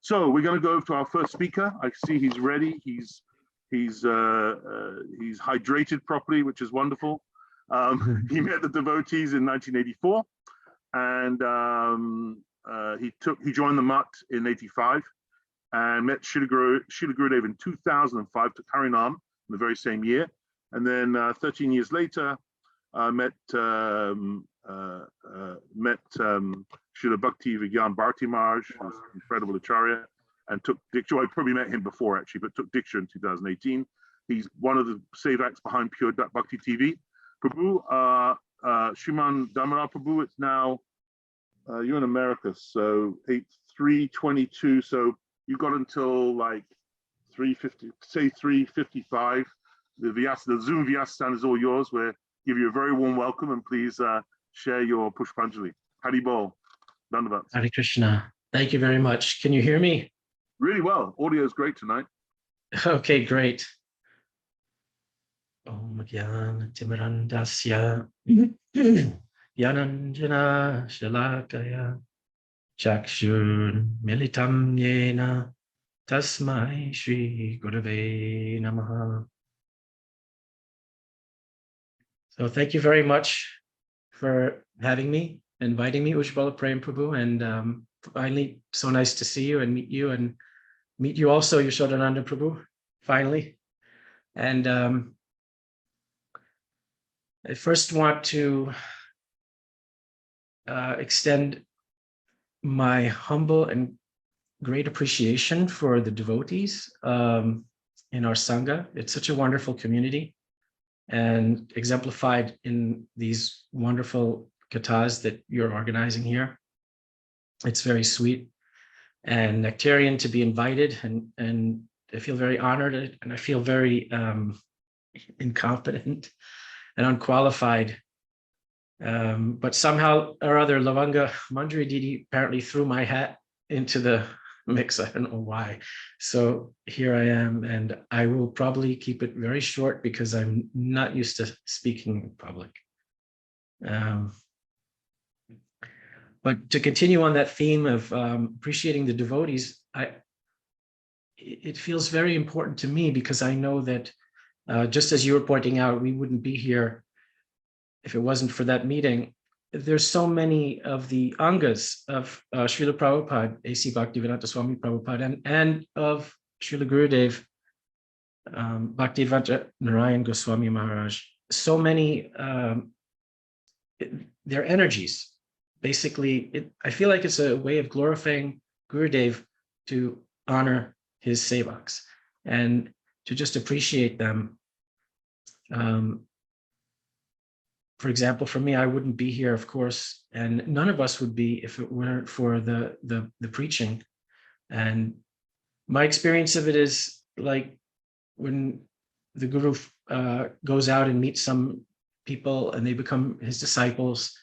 So we're going to go to our first speaker. I see he's ready. He's hydrated properly, which is wonderful. He met the devotees in 1984, and he joined the Mutt in '85, and met Srila Gurudeva in 2005 to Harinam in the very same year, and then 13 years later met Srila Bhakti Vigyan Bharati Maharaj, who's an incredible acharya, and took Diksha. Well, I probably met him before actually, but took Diksha in 2018. He's one of the sevaks behind PureBhakti.Tv. Prabhu, Sriman Damodara Prabhu, it's now, you're in America, so 3:22, so you got until like 3:50, say 3:55. The Zoom Vyasa is all yours. We'll give you a very warm welcome, and please share your Pushpanjali. Haribol. Dandavat. Hare Krishna. Thank you very much. Can you hear me? Really well. Audio is great tonight. Okay, great. Om Gyan Timirandasya Yananjana Shalakaya Chakshur Militam Yena Tasmai Shri Gurave Namaha. So thank you very much for having me, inviting me, Ujjvala Prem Prabhu, and finally, so nice to see you and meet you also, Yashodananda Prabhu, finally. And I first want to extend my humble and great appreciation for the devotees in our Sangha. It's such a wonderful community, and exemplified in these wonderful kathas that you're organizing here. It's very sweet and nectarian to be invited, and I feel very honored, and I feel very incompetent and unqualified. But somehow or other, Lavanga Manjari Didi apparently threw my hat into the mix. I don't know why. So here I am, and I will probably keep it very short because I'm not used to speaking in public. But to continue on that theme of appreciating the devotees, it feels very important to me, because I know that just as you were pointing out, we wouldn't be here if it wasn't for that meeting. There's so many of the angas of Srila Prabhupada, A.C. Bhaktivedanta Swami Prabhupada, and of Srila Gurudev, Bhaktivedanta Narayana Gosvami Maharaj. So many, their energies. Basically, I feel like it's a way of glorifying Gurudev to honor his sevaks and to just appreciate them. For example, for me, I wouldn't be here, of course, and none of us would be if it weren't for the preaching. And my experience of it is like when the Guru goes out and meets some people and they become his disciples,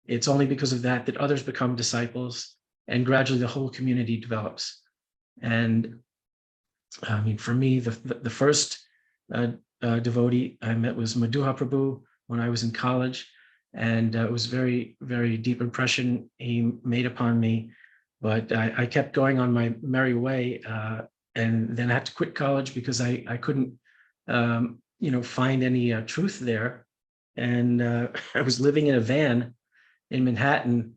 it's only because of that that others become disciples, and gradually the whole community develops. And I mean, for me, the first devotee I met was Madhuha Prabhu when I was in college, and it was very, very deep impression he made upon me. But I kept going on my merry way, and then I had to quit college because I couldn't, find any truth there. And I was living in a van in Manhattan,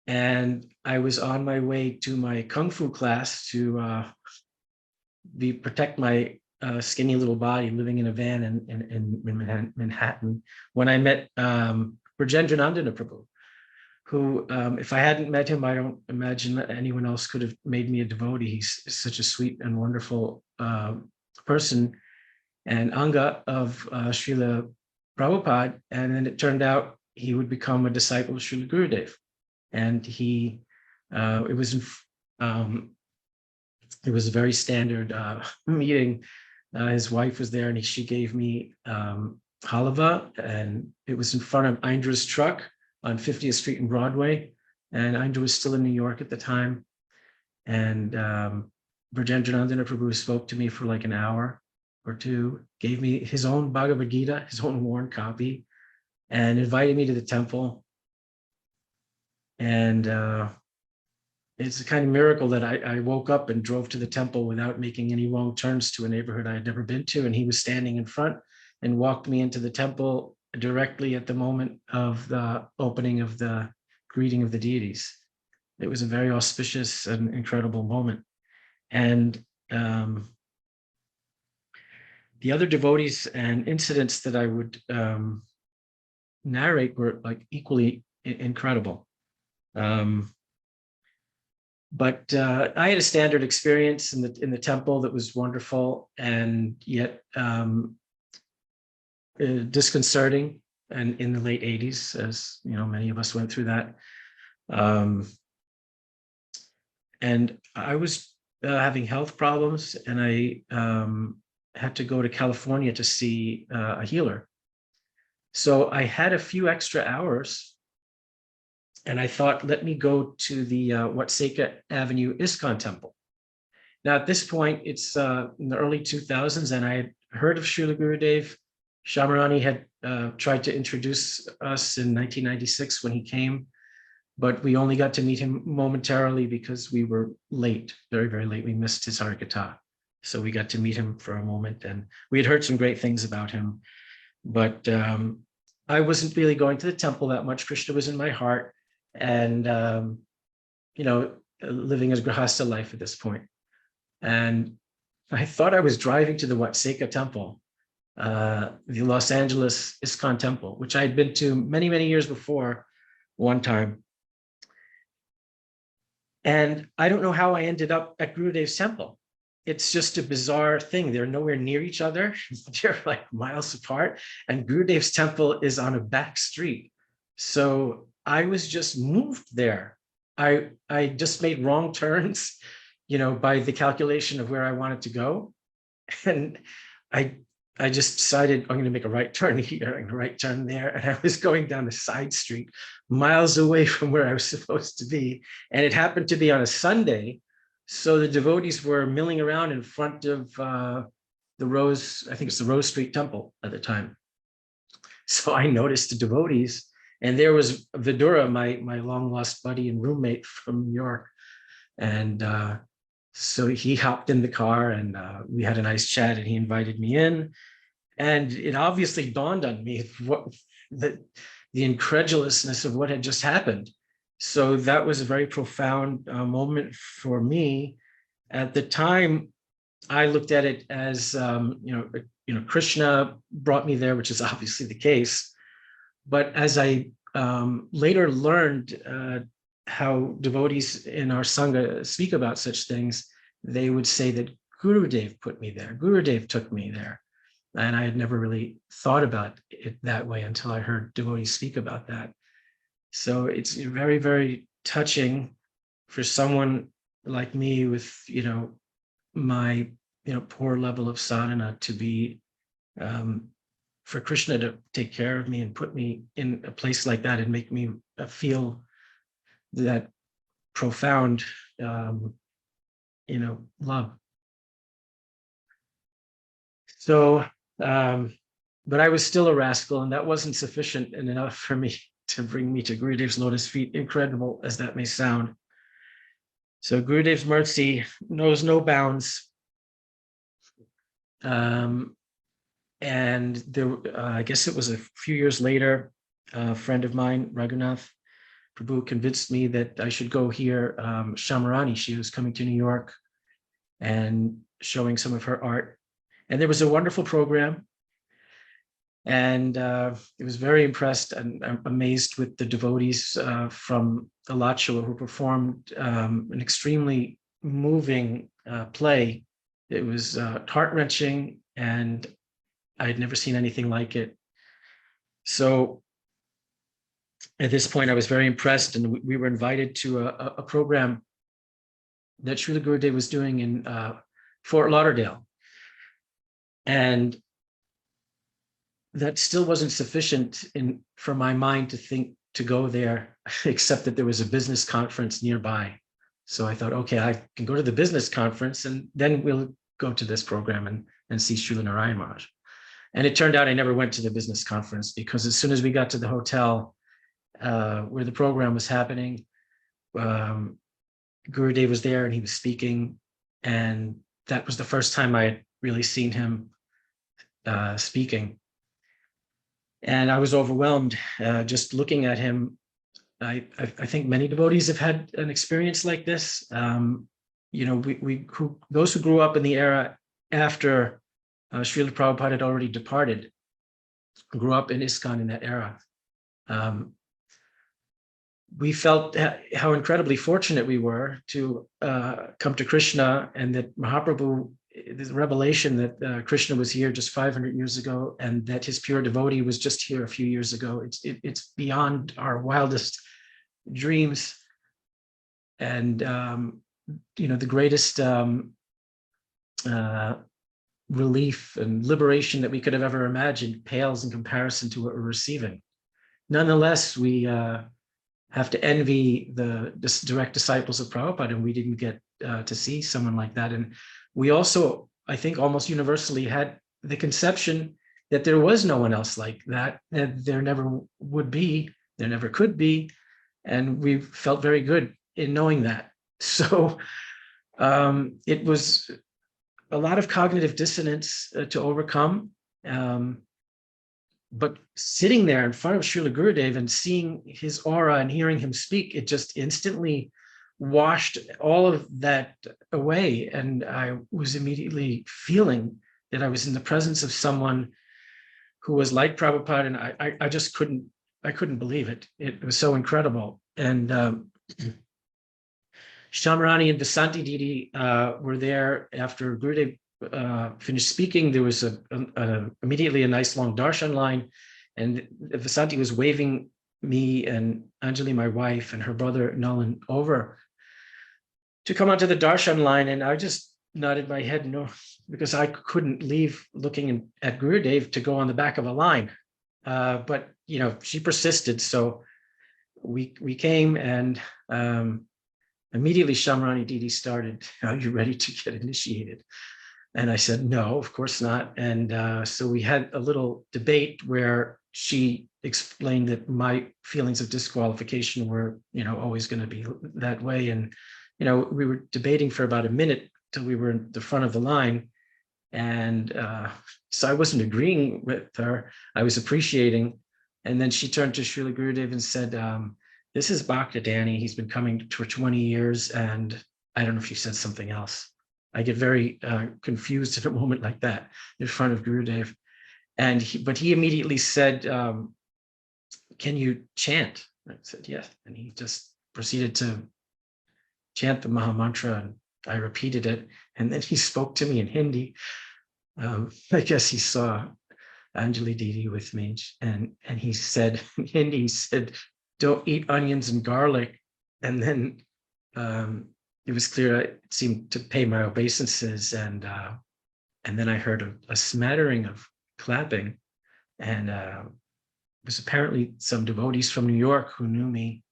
and I was on my way to my kung fu class to protect my skinny little body, living in a van in Manhattan, when I met Brajendranandana Prabhu, who, if I hadn't met him, I don't imagine that anyone else could have made me a devotee. He's such a sweet and wonderful person and anga of Srila Prabhupada. And then it turned out he would become a disciple of Srila Gurudev. And it was a very standard meeting. His wife was there, and she gave me halava, and it was in front of Indra's truck on 50th Street and Broadway. And Indra was still in New York at the time. And Brajendranandana Prabhu spoke to me for like an hour or two, gave me his own Bhagavad Gita, his own worn copy, and invited me to the temple. And it's a kind of miracle that I woke up and drove to the temple without making any wrong turns to a neighborhood I had never been to. And he was standing in front and walked me into the temple directly at the moment of the opening of the greeting of the deities. It was a very auspicious and incredible moment. And the other devotees and incidents that I would narrate were like equally incredible. But I had a standard experience in the temple that was wonderful and yet disconcerting, and in the late 80s, as you know, many of us went through that. And I was having health problems, and I had to go to California to see a healer. So I had a few extra hours, and I thought, let me go to the Watseka Avenue ISKCON temple. Now, at this point, it's in the early 2000s, and I had heard of Srila Gurudev. Shamarani had tried to introduce us in 1996 when he came, but we only got to meet him momentarily because we were late, very, very late. We missed his Harikatha. So we got to meet him for a moment, and we had heard some great things about him. But I wasn't really going to the temple that much. Krishna was in my heart, and you know, living as Grihastha life at this point. And I thought I was driving to the Watseka temple, the Los Angeles ISKCON temple, which I had been to many, many years before one time. And I don't know how I ended up at Gurudev's temple. It's just a bizarre thing. They're nowhere near each other. They're like miles apart. And Gurudev's temple is on a back street. So I was just moved there. I just made wrong turns, you know, by the calculation of where I wanted to go. And I just decided I'm going to make a right turn here and a right turn there. And I was going down a side street miles away from where I was supposed to be. And it happened to be on a Sunday. So the devotees were milling around in front of the Rose, I think it's the Rose Street Temple at the time. So I noticed the devotees, and there was Vidura, my long lost buddy and roommate from New York. And so he hopped in the car, and we had a nice chat, and he invited me in. And it obviously dawned on me what the incredulousness of what had just happened. So that was a very profound moment for me. At the time, I looked at it as, you know, Krishna brought me there, which is obviously the case. But as I later learned how devotees in our Sangha speak about such things, they would say that Gurudev put me there. Gurudev took me there. And I had never really thought about it that way until I heard devotees speak about that. So it's very, very touching for someone like me with, you know, my, you know, poor level of sadhana to be, for Krishna to take care of me and put me in a place like that and make me feel that profound, you know, love. So, but I was still a rascal, and that wasn't sufficient enough for me to bring me to Gurudev's lotus feet, incredible as that may sound. So Gurudev's mercy knows no bounds. And there, I guess it was a few years later, a friend of mine, Raghunath Prabhu, convinced me that I should go hear Shamarani. She was coming to New York and showing some of her art. And there was a wonderful program. And I was very impressed and amazed with the devotees from Alachua who performed an extremely moving play. It was heart-wrenching, and I had never seen anything like it. So at this point, I was very impressed, and we were invited to a program that Srila Gurudev was doing in Fort Lauderdale. And that still wasn't sufficient for my mind to think to go there, except that there was a business conference nearby. So I thought, okay, I can go to the business conference, and then we'll go to this program and see Srila Narayana Maharaj. And it turned out I never went to the business conference, because as soon as we got to the hotel where the program was happening, Gurudeva was there and he was speaking, and that was the first time I had really seen him speaking. And I was overwhelmed just looking at him. I think many devotees have had an experience like this. Those who grew up in the era after Srila Prabhupada had already departed, grew up in ISKCON in that era. We felt how incredibly fortunate we were to come to Krishna, and that Mahaprabhu, the revelation that Krishna was here just 500 years ago, and that his pure devotee was just here a few years ago. It's beyond our wildest dreams, and the greatest relief and liberation that we could have ever imagined pales in comparison to what we're receiving. Nonetheless, we have to envy the direct disciples of Prabhupada, and we didn't get to see someone like that. And we also, I think, almost universally had the conception that there was no one else like that, that there never would be, there never could be. And we felt very good in knowing that. So it was a lot of cognitive dissonance to overcome. But sitting there in front of Srila Gurudeva and seeing his aura and hearing him speak, it just instantly washed all of that away. And I was immediately feeling that I was in the presence of someone who was like Prabhupada, and I just couldn't believe it. It was so incredible. And Shamrani and Vasanti Didi were there after Gurudev finished speaking. There was immediately a nice long darshan line, and Vasanti was waving me and Anjali, my wife, and her brother Nalan over to come onto the darshan line, and I just nodded my head no, because I couldn't leave looking at Gurudev to go on the back of a line. But she persisted, so we came, and immediately Shamrani Didi started, "Are you ready to get initiated?" And I said, "No, of course not." And so we had a little debate where she explained that my feelings of disqualification were, always going to be that way. And, we were debating for about a minute till we were in the front of the line. And so I wasn't agreeing with her. I was appreciating. And then she turned to Srila Gurudev and said, "This is Bhakta Danny. He's been coming for 20 years. And I don't know if she said something else. I get very confused at a moment like that in front of Gurudev. But he immediately said, "Can you chant?" I said, "Yes." And he just proceeded to chant the Maha Mantra, and I repeated it. And then he spoke to me in Hindi. I guess he saw Anjali Didi with me, and he said in Hindi, he said, "Don't eat onions and garlic." And then it was clear it seemed to pay my obeisances, and then I heard a smattering of clapping, and it was apparently some devotees from New York who knew me,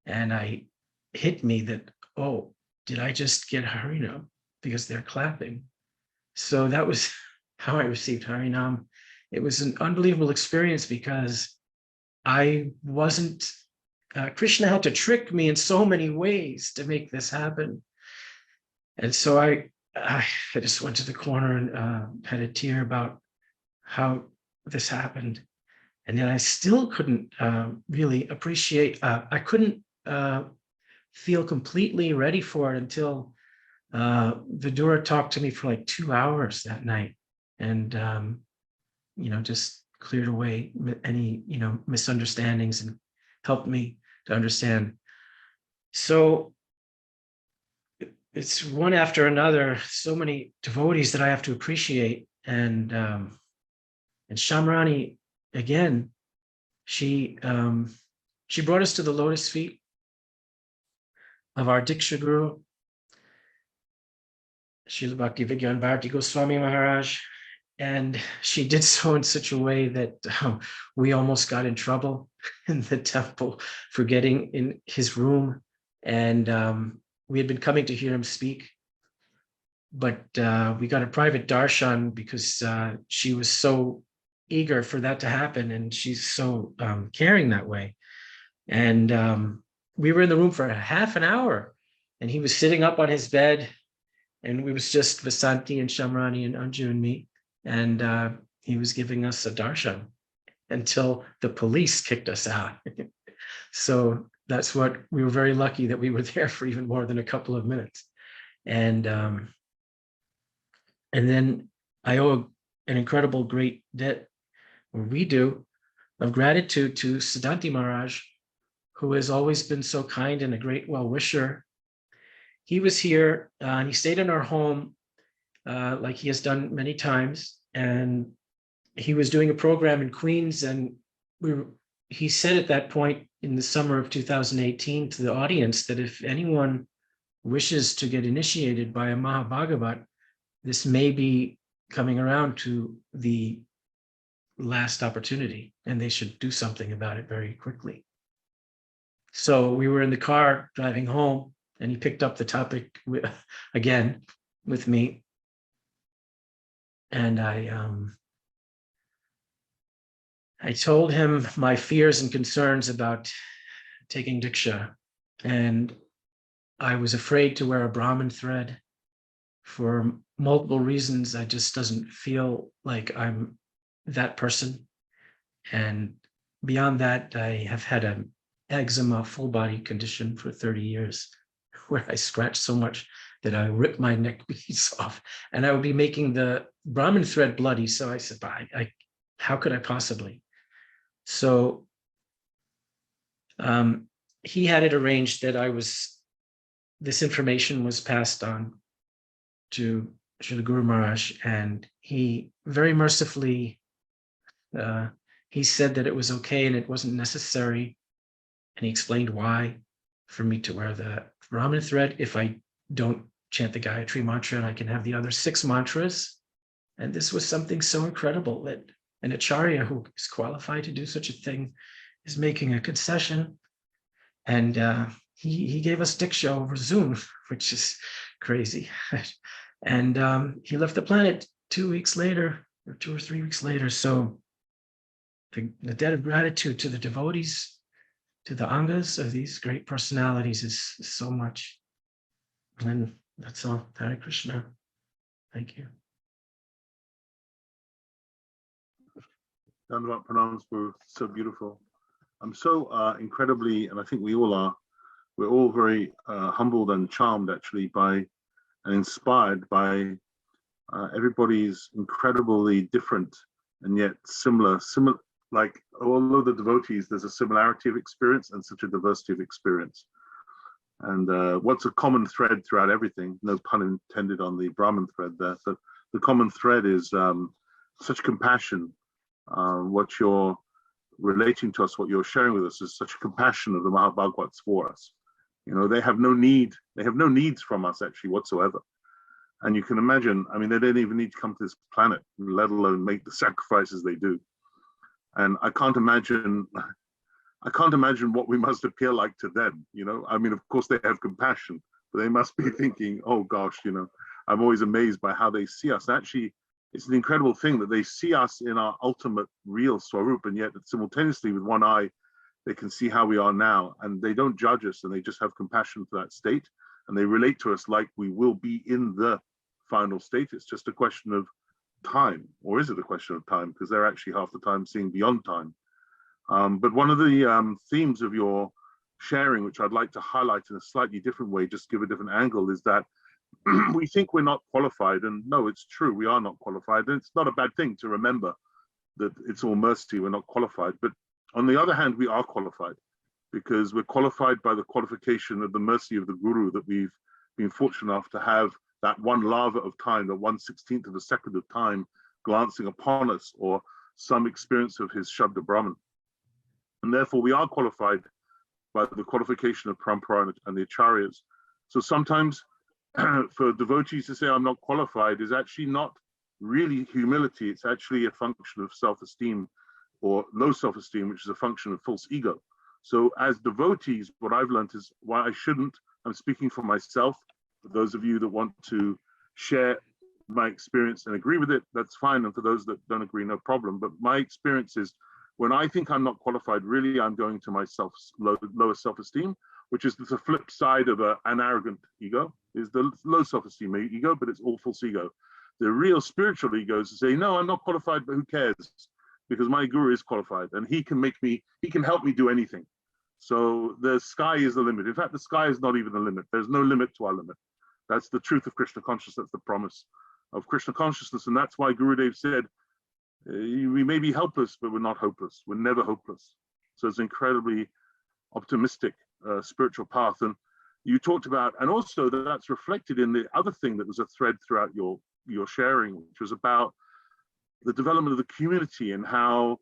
and it hit me that, oh, did I just get Harinam because they're clapping? So that was how I received Harinam. It was an unbelievable experience because I wasn't, Krishna had to trick me in so many ways to make this happen. And so I just went to the corner and had a tear about how this happened. And then I still couldn't really appreciate, I couldn't feel completely ready for it until Vidura talked to me for like 2 hours that night, and just cleared away any misunderstandings and helped me to understand. So it's one after another, so many devotees that I have to appreciate. And Shamrani, again, she brought us to the lotus feet of our Diksha Guru, Srila Bhakti Vigyan Bharati Gosvami Maharaj. And she did so in such a way that we almost got in trouble in the temple for getting in his room. And we had been coming to hear him speak, but we got a private darshan because she was so eager for that to happen, and she's so caring that way. And we were in the room for a half an hour, and he was sitting up on his bed, and it was just Vasanti and Shamrani and Anju and me, and he was giving us a darshan until the police kicked us out. So that's what we were very lucky that we were there for even more than a couple of minutes. And then I owe an incredible great debt, or we do, of gratitude to Siddhanti Maharaj, who has always been so kind and a great well-wisher. He was here and he stayed in our home like he has done many times. And he was doing a program in Queens, and he said at that point in the summer of 2018 to the audience that if anyone wishes to get initiated by a Mahabhagavat, this may be coming around to the last opportunity, and they should do something about it very quickly. So we were in the car driving home, and he picked up the topic again with me. And I told him my fears and concerns about taking Diksha, and I was afraid to wear a Brahmin thread for multiple reasons. I just doesn't feel like I'm that person. And beyond that, I have had an eczema full body condition for 30 years, where I scratch so much that I rip my neck beads off, and I would be making the Brahmin thread bloody. So I said, how could I possibly? So he had it arranged that this information was passed on to Srila Guru Maharaj, and he very mercifully, he said that it was okay and it wasn't necessary. And he explained why for me to wear the Brahmin thread if I don't chant the Gayatri mantra, and I can have the other 6 mantras. And this was something so incredible that an acharya who is qualified to do such a thing is making a concession. And he gave us Diksha over Zoom, which is crazy. And he left the planet 2 weeks later, or 2 or 3 weeks later. So the debt of gratitude to the devotees, to the Angas of these great personalities is so much. And that's all. Hare Krishna. Thank you. Dandavat pranams were so beautiful. I'm so incredibly, and I think we all are, we're all very humbled and charmed actually by and inspired by everybody's incredibly different and yet similar, like although the devotees, there's a similarity of experience and such a diversity of experience. And what's a common thread throughout everything, no pun intended on the Brahmin thread there, but the common thread is such compassion. What you're relating to us, what you're sharing with us is such compassion of the Mahabhagavats for us. You know, they have no needs from us actually whatsoever. And you can imagine, I mean, they don't even need to come to this planet, let alone make the sacrifices they do. And I can't imagine what we must appear like to them, you know. I mean, of course they have compassion, but they must be thinking, oh gosh, you know, I'm always amazed by how they see us. Actually, it's an incredible thing that they see us in our ultimate real swarup, and yet simultaneously with one eye, they can see how we are now, and they don't judge us, and they just have compassion for that state, and they relate to us like we will be in the final state. It's just a question of time, or is it a question of time? Because they're actually half the time seeing beyond time. But one of the themes of your sharing, which I'd like to highlight in a slightly different way, just give a different angle, is that we think we're not qualified, and no, it's true, we are not qualified. And it's not a bad thing to remember that it's all mercy, we're not qualified. But on the other hand, we are qualified, because we're qualified by the qualification of the mercy of the Guru, that we've been fortunate enough to have that one lava of time, the 1/16th of a second of time glancing upon us, or some experience of his Shabda Brahman. And therefore we are qualified by the qualification of Parampara and the Acharyas. So sometimes for devotees to say I'm not qualified is actually not really humility. It's actually a function of self-esteem or low self-esteem, which is a function of false ego. So as devotees, what I've learned is why I shouldn't, I'm speaking for myself, for those of you that want to share my experience and agree with it, that's fine. And for those that don't agree, no problem. But my experience is when I think I'm not qualified, really I'm going to my lower self-esteem, which is the flip side of an arrogant ego, is the low self-esteem ego, but it's all false ego. The real spiritual ego is to say, no, I'm not qualified, but who cares? Because my guru is qualified and he can help me do anything. So the sky is the limit. In fact, the sky is not even the limit. There's no limit to our limit. That's the truth of Krishna consciousness. That's the promise of Krishna consciousness. And that's why Gurudeva said, we may be helpless, but we're not hopeless. We're never hopeless. So it's incredibly optimistic spiritual path. And you talked about, and also that's reflected in the other thing that was a thread throughout your sharing, which was about the development of the community and how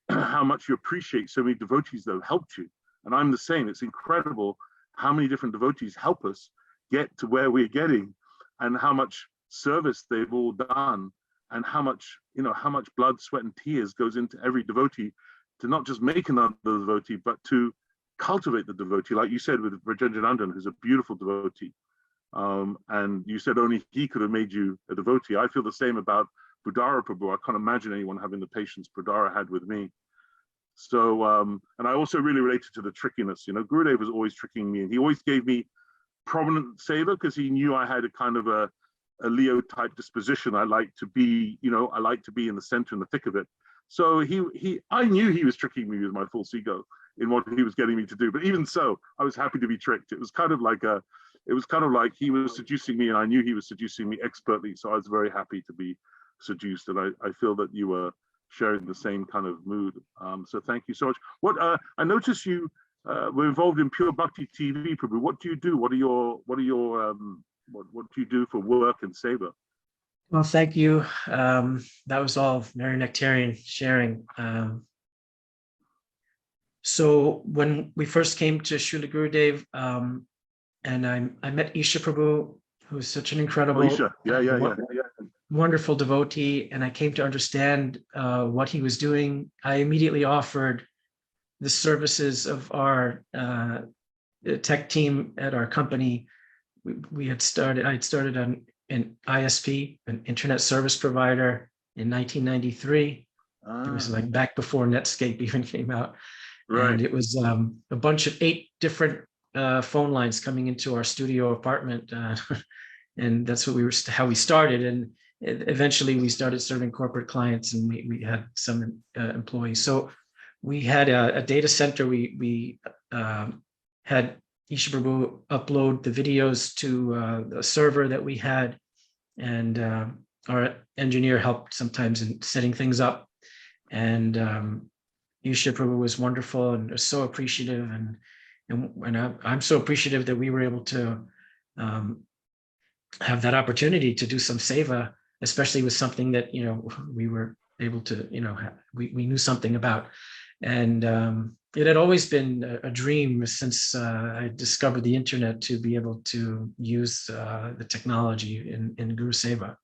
much you appreciate so many devotees that have helped you. And I'm the same. It's incredible how many different devotees help us get to where we're getting, and how much service they've all done, and how much blood, sweat, and tears goes into every devotee to not just make another devotee, but to cultivate the devotee, like you said with Brajenjanandan, who's a beautiful devotee. And you said only he could have made you a devotee. I feel the same about Budara Prabhu. I can't imagine anyone having the patience Budara had with me. So, and I also really related to the trickiness. Gurudev was always tricking me, and he always gave me prominent seva because he knew I had a kind of a Leo type disposition. I like to be, I like to be in the center, in the thick of it. So I knew he was tricking me with my false ego in what he was getting me to do. But even so, I was happy to be tricked. It was kind of like he was seducing me, and I knew he was seducing me expertly. So I was very happy to be seduced, and I feel that you were sharing the same kind of mood. So thank you so much. What I noticed you were involved in PureBhakti.Tv, Prabhu. What do you do? What do you do for work and seva? Well, thank you. That was all very nectarian sharing. So when we first came to Srila Gurudev, and I met Isha Prabhu, who is such an incredible, Isha. Yeah. wonderful devotee, and I came to understand what he was doing. I immediately offered the services of our tech team at our company. I had started an ISP, an internet service provider, in 1993. It was like back before Netscape even came out. Right. And it was a bunch of 8 different phone lines coming into our studio apartment. And that's how we started. And eventually we started serving corporate clients, and we had some employees. So we had a data center. We had Isha Prabhu upload the videos to the server that we had, and our engineer helped sometimes in setting things up. And Isha Prabhu was wonderful and was so appreciative, and I'm so appreciative that we were able to have that opportunity to do some seva, especially with something that we were able to we knew something about. And it had always been a dream since I discovered the internet to be able to use the technology in Guru Seva.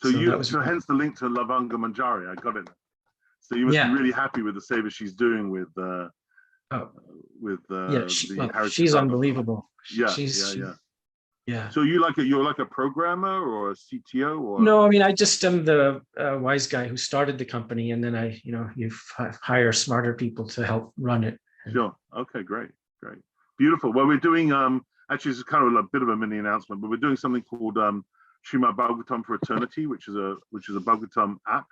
So hence the link to Lavanga Manjari. I got it. So you must be really happy with the seva she's doing with Harikatha. She's unbelievable. Yeah. So you're like a programmer or a CTO or? No, I mean, I just am the wise guy who started the company, and then you hire smarter people to help run it. Sure. Okay. Great. Beautiful. Well, we're doing actually it's kind of a bit of a mini announcement, but we're doing something called Srimad Bhagavatam for Eternity, which is a Bhagavatam app.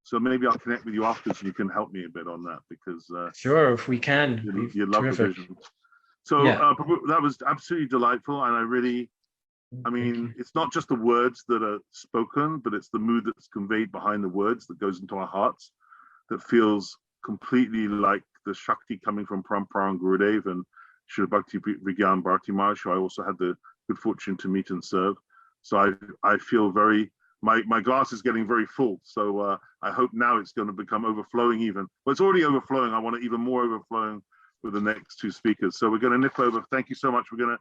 So maybe I'll connect with you afterwards, and you can help me a bit on that, because sure, if we can, you love the vision. So that was absolutely delightful, and I mean, it's not just the words that are spoken, but it's the mood that's conveyed behind the words that goes into our hearts, that feels completely like the Shakti coming from Parampara and Gurudev and Srila Bhakti Vigyan Bharati Maharaj, who I also had the good fortune to meet and serve. So I feel my glass is getting very full. So I hope now it's going to become overflowing even. Well, it's already overflowing. I want it even more overflowing with the next 2 speakers. So we're going to nip over. Thank you so much. We're going to